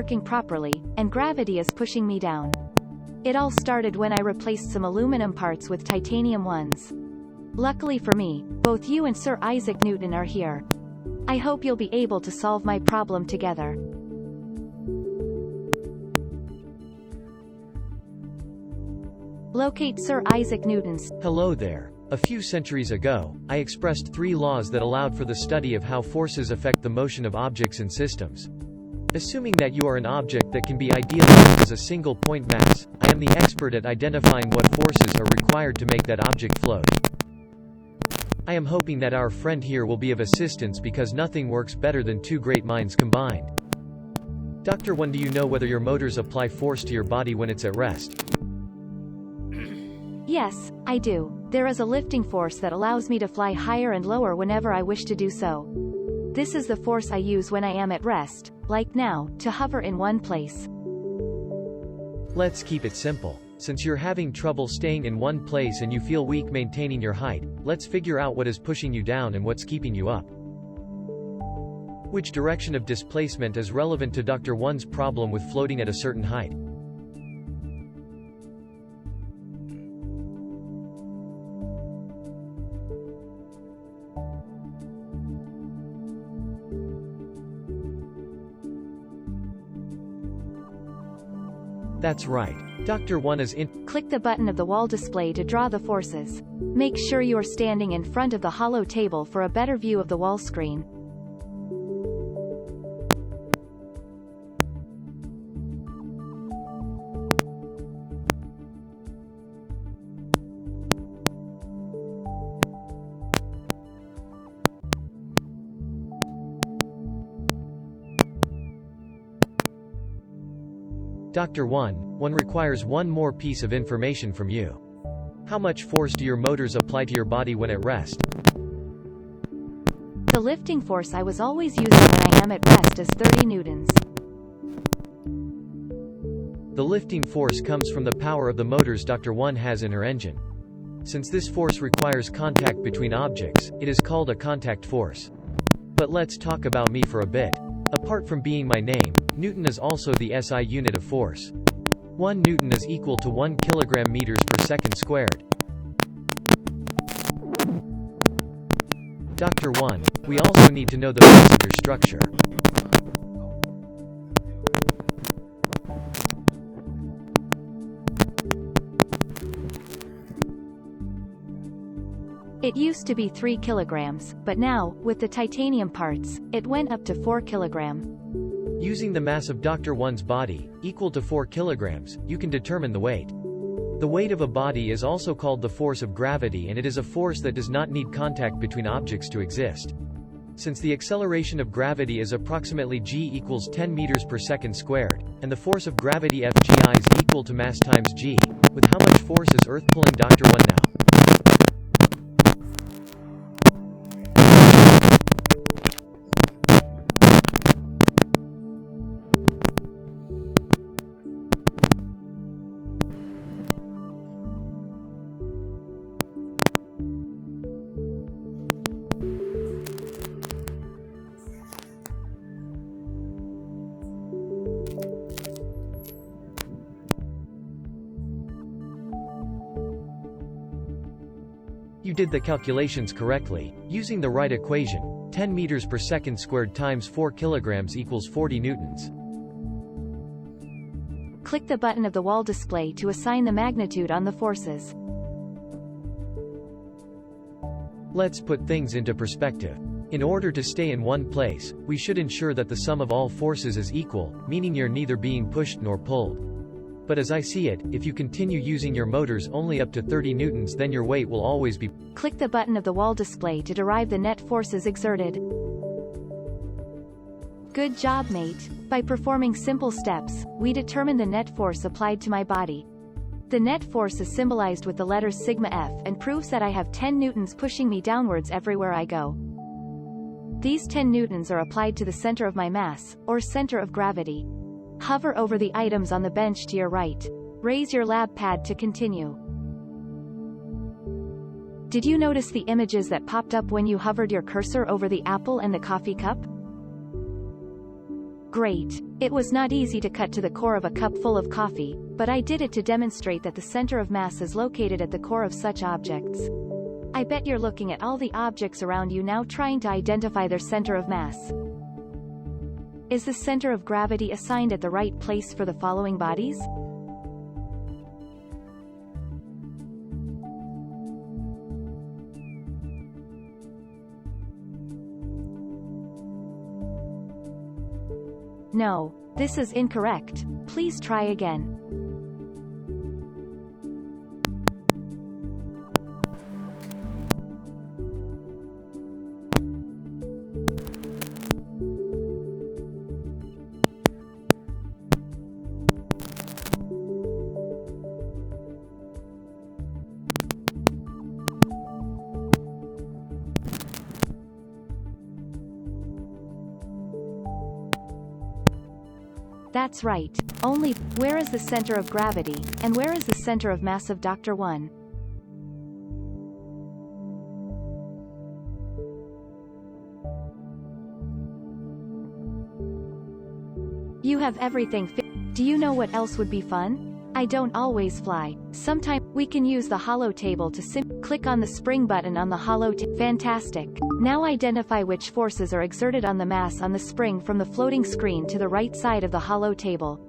working properly, and gravity is pushing me down. It all started when I replaced some aluminum parts with titanium ones. Luckily for me, both you and Sir Isaac Newton are here. I hope you'll be able to solve my problem together. Locate Sir Isaac Newton's. Hello there. A few centuries ago, I expressed 3 laws that allowed for the study of how forces affect the motion of objects and systems. Assuming that you are an object that can be idealized as a single point mass, I am the expert at identifying what forces are required to make that object float. I am hoping that our friend here will be of assistance because nothing works better than 2 great minds combined. Dr. 1, do you know whether your motors apply force to your body when it's at rest? Yes, I do. There is a lifting force that allows me to fly higher and lower whenever I wish to do so. This is the force I use when I am at rest, like now, to hover in one place. Let's keep it simple. Since you're having trouble staying in one place and you feel weak maintaining your height, let's figure out what is pushing you down and what's keeping you up. Which direction of displacement is relevant to Dr. 1's problem with floating at a certain height? That's right. Dr. 1 is in. Click the button of the wall display to draw the forces. Make sure you are standing in front of the hollow table for a better view of the wall screen. Dr. 1 requires one more piece of information from you. How much force do your motors apply to your body when at rest? The lifting force I was always using when I am at rest is 30 newtons. The lifting force comes from the power of the motors Dr. 1 has in her engine. Since this force requires contact between objects, it is called a contact force. But let's talk about me for a bit. Apart from being my name, Newton is also the SI unit of force. 1 Newton is equal to 1 kilogram meters per second squared. Dr. 1, we also need to know the mass of your structure. It used to be 3 kilograms, but now, with the titanium parts, it went up to 4 kilograms. Using the mass of Dr. 1's body, equal to 4 kilograms, you can determine the weight. The weight of a body is also called the force of gravity, and it is a force that does not need contact between objects to exist. Since the acceleration of gravity is approximately g equals 10 meters per second squared, and the force of gravity Fgi is equal to mass times g, with how much force is Earth pulling Dr. 1 now? You did the calculations correctly. Using the right equation, 10 meters per second squared times 4 kilograms equals 40 newtons. Click the button of the wall display to assign the magnitude on the forces. Let's put things into perspective. In order to stay in one place, we should ensure that the sum of all forces is equal, meaning you're neither being pushed nor pulled. But as I see it, if you continue using your motors only up to 30 newtons, then your weight will always be. Click the button of the wall display to derive the net forces exerted. Good job, mate. By performing simple steps, we determine the net force applied to my body. The net force is symbolized with the letters sigma F and proves that I have 10 newtons pushing me downwards everywhere I go. These 10 newtons are applied to the center of my mass, or center of gravity. Hover over the items on the bench to your right. Raise your lab pad to continue. Did you notice the images that popped up when you hovered your cursor over the apple and the coffee cup? Great. It was not easy to cut to the core of a cup full of coffee, but I did it to demonstrate that the center of mass is located at the core of such objects. I bet you're looking at all the objects around you now trying to identify their center of mass. Is the center of gravity assigned at the right place for the following bodies? No, this is incorrect. Please try again. That's right. Only, where is the center of gravity, and where is the center of mass of Dr. 1? You have everything Do you know what else would be fun? I don't always fly. Sometimes, we can use the hollow table to click on the spring button on the hollow Fantastic. Now identify which forces are exerted on the mass on the spring from the floating screen to the right side of the hollow table.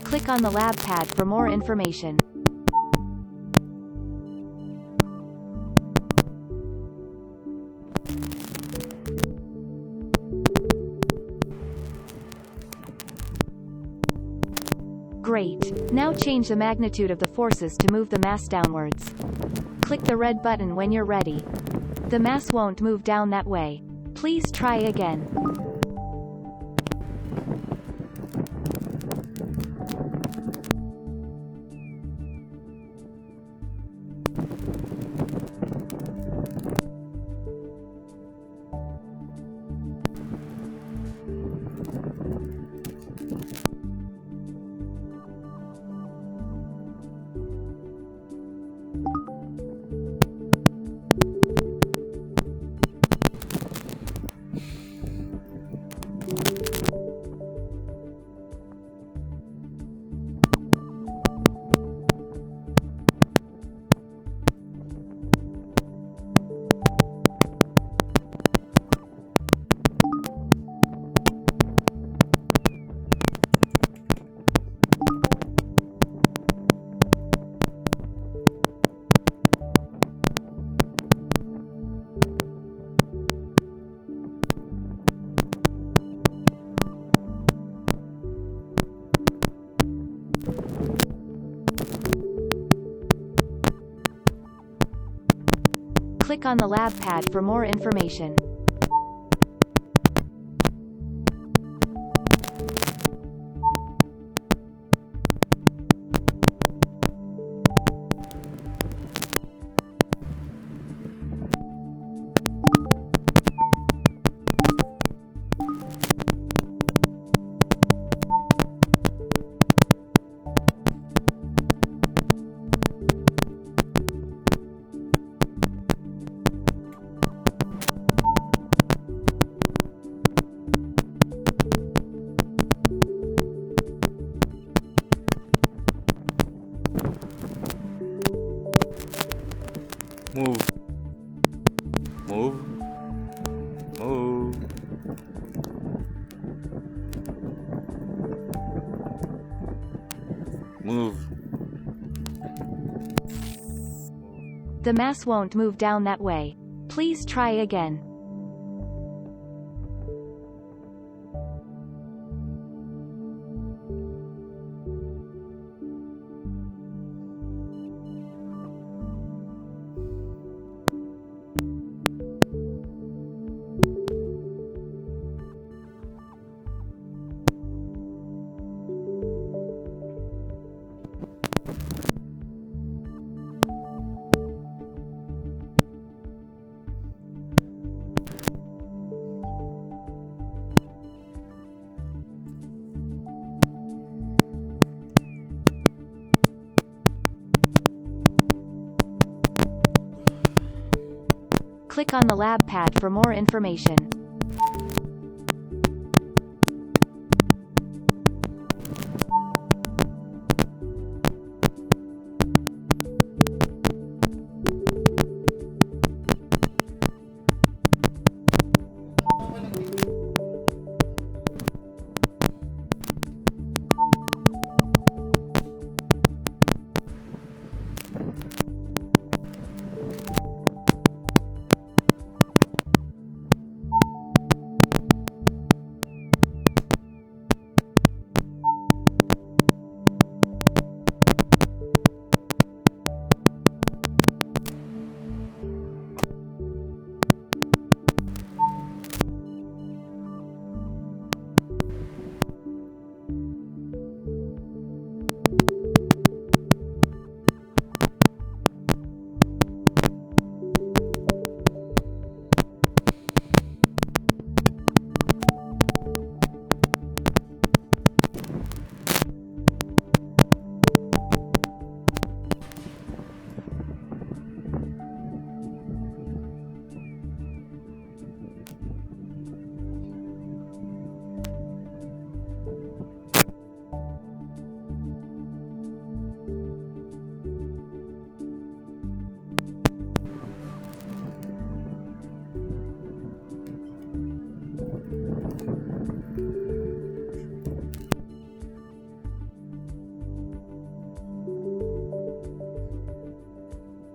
Click on the lab pad for more information. Great. Now change the magnitude of the forces to move the mass downwards. Click the red button when you're ready. The mass won't move down that way. Please try again. Click on the lab pad for more information. Move. The mass won't move down that way. Please try again. Click on the lab pad for more information.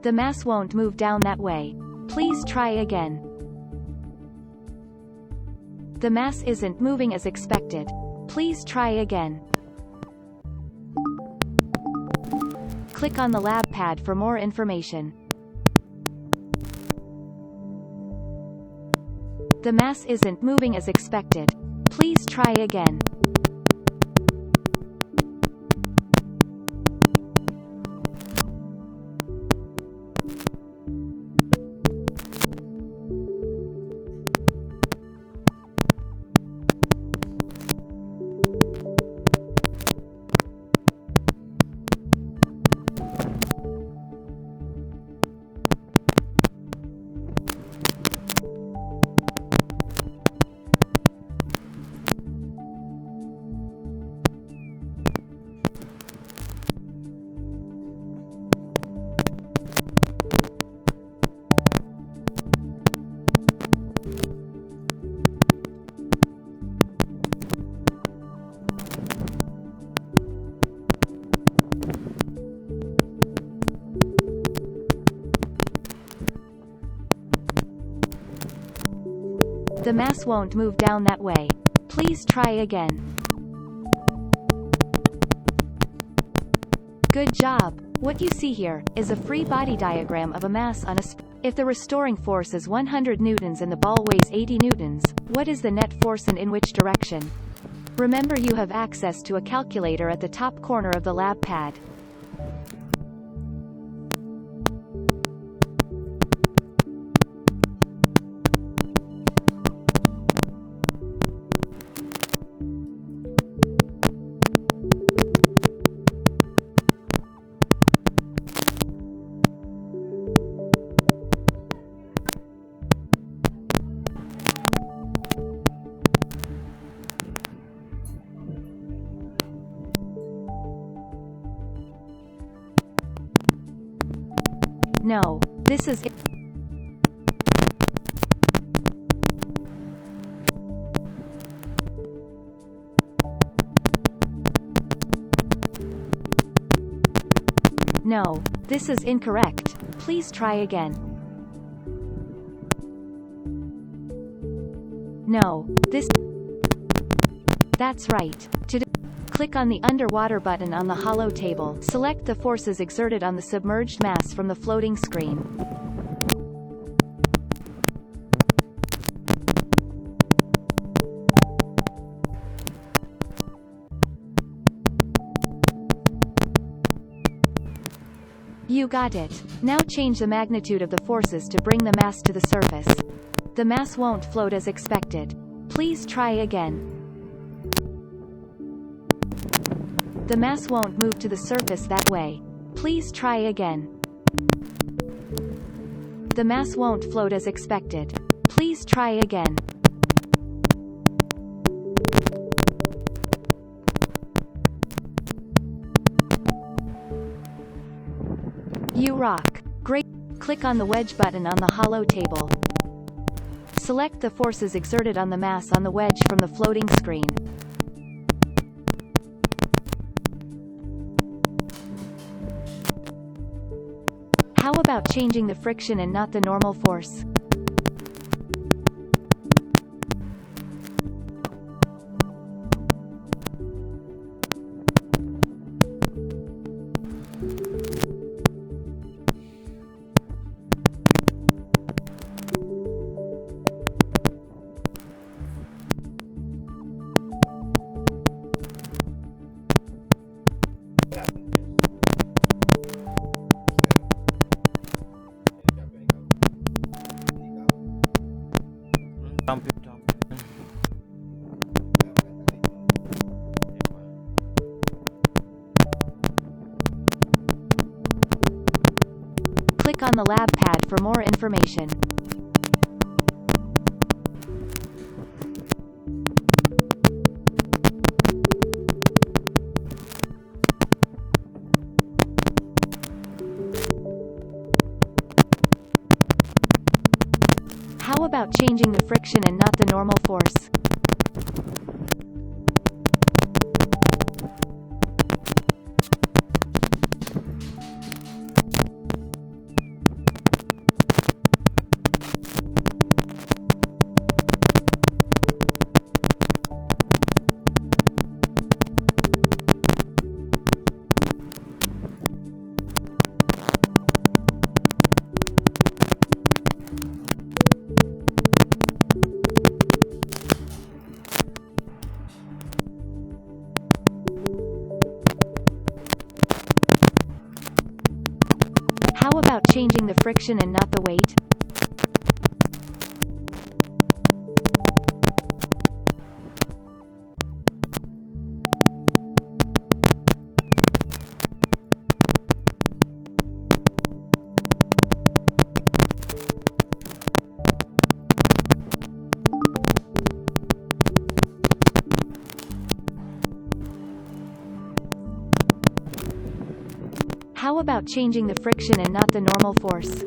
The mass won't move down that way. Please try again. The mass isn't moving as expected. Please try again. Click on the lab pad for more information. The mass isn't moving as expected. Please try again. The mass won't move down that way. Please try again. Good job! What you see here is a free body diagram of a mass on a if the restoring force is 100 newtons and the ball weighs 80 newtons, what is the net force and in which direction? Remember, you have access to a calculator at the top corner of the lab pad. No, this is it. No, this is incorrect. Please try again. No, this... That's right. Click on the underwater button on the hollow table. Select the forces exerted on the submerged mass from the floating screen. You got it. Now change the magnitude of the forces to bring the mass to the surface. The mass won't float as expected. Please try again. The mass won't move to the surface that way. Please try again. The mass won't float as expected. Please try again. You rock. Great. Click on the wedge button on the hollow table. Select the forces exerted on the mass on the wedge from the floating screen. How about changing the friction and not the normal force? Click on the lab pad for more information. How about changing the friction and not the normal force? How about changing the friction and not the weight? How about changing the friction and not the normal force?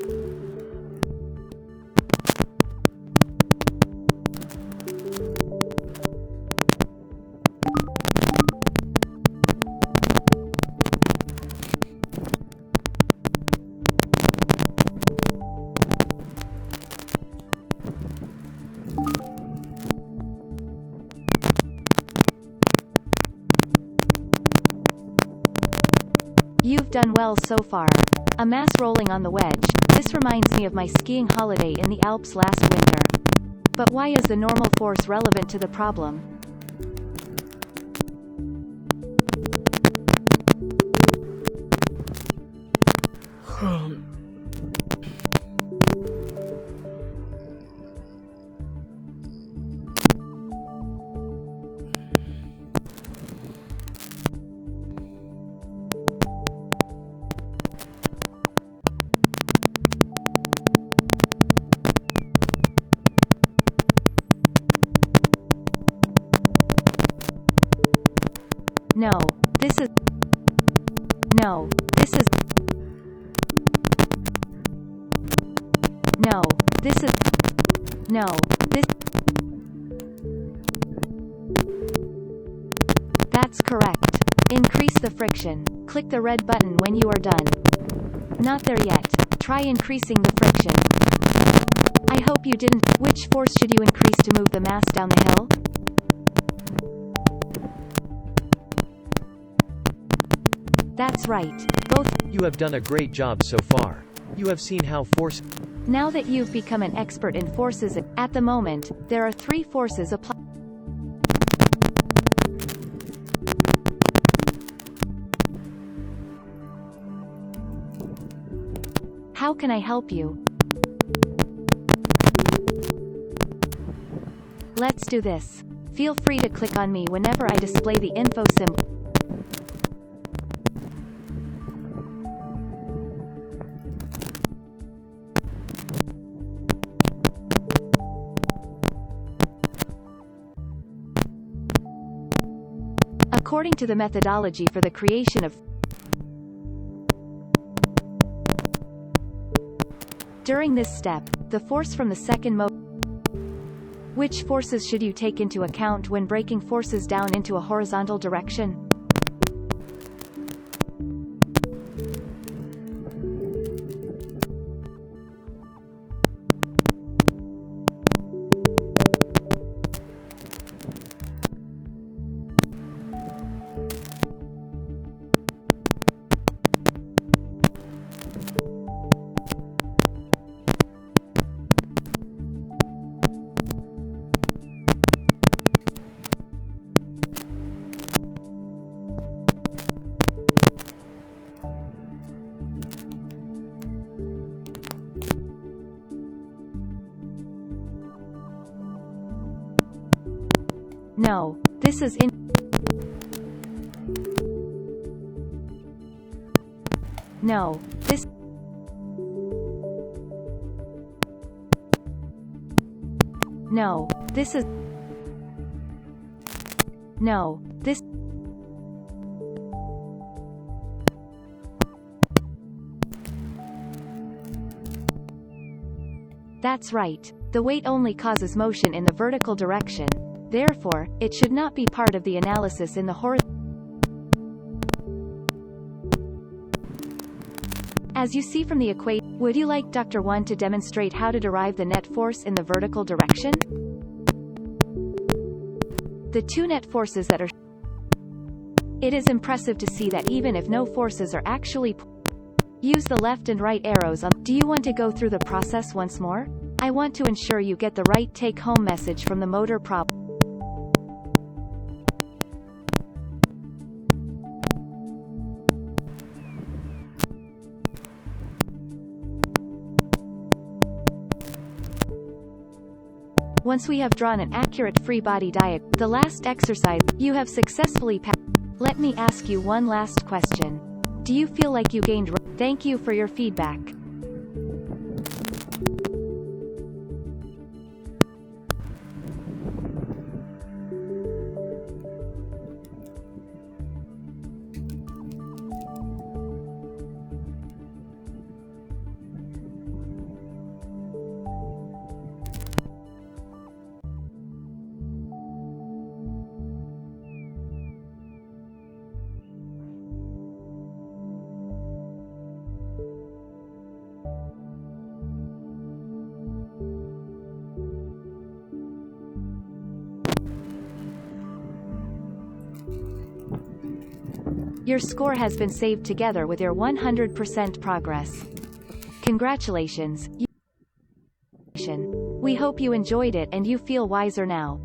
You've done well so far. A mass rolling on the wedge. This reminds me of my skiing holiday in the Alps last winter. But why is the normal force relevant to the problem? No, this is... No, this is... No, this is... No, this... That's correct. Increase the friction. Click the red button when you are done. Not there yet. Try increasing the friction. I hope you didn't. Which force should you increase to move the mass down the hill? That's right. Both. You have done a great job so far. You have seen how force... Now that you've become an expert in forces, at the moment, there are 3 forces applied. How can I help you? Let's do this. Feel free to click on me whenever I display the info symbol. According to the methodology for the creation of during this step, the force from the second motor. Which forces should you take into account when breaking forces down into a horizontal direction? No, this is in. No, this. No, this is. No, this. That's right. The weight only causes motion in the vertical direction. Therefore, it should not be part of the analysis in the horizontal. As you see from the equation, would you like Dr. 1 to demonstrate how to derive the net force in the vertical direction? The 2 net forces that are. It is impressive to see that even if no forces are actually. Use the left and right arrows on. Do you want to go through the process once more? I want to ensure you get the right take-home message from the motor problem. Once we have drawn an accurate free body diagram, the last exercise, you have successfully passed. Let me ask you one last question. Do you feel like you gained? Thank you for your feedback. Your score has been saved together with your 100% progress. Congratulations. We hope you enjoyed it and you feel wiser now.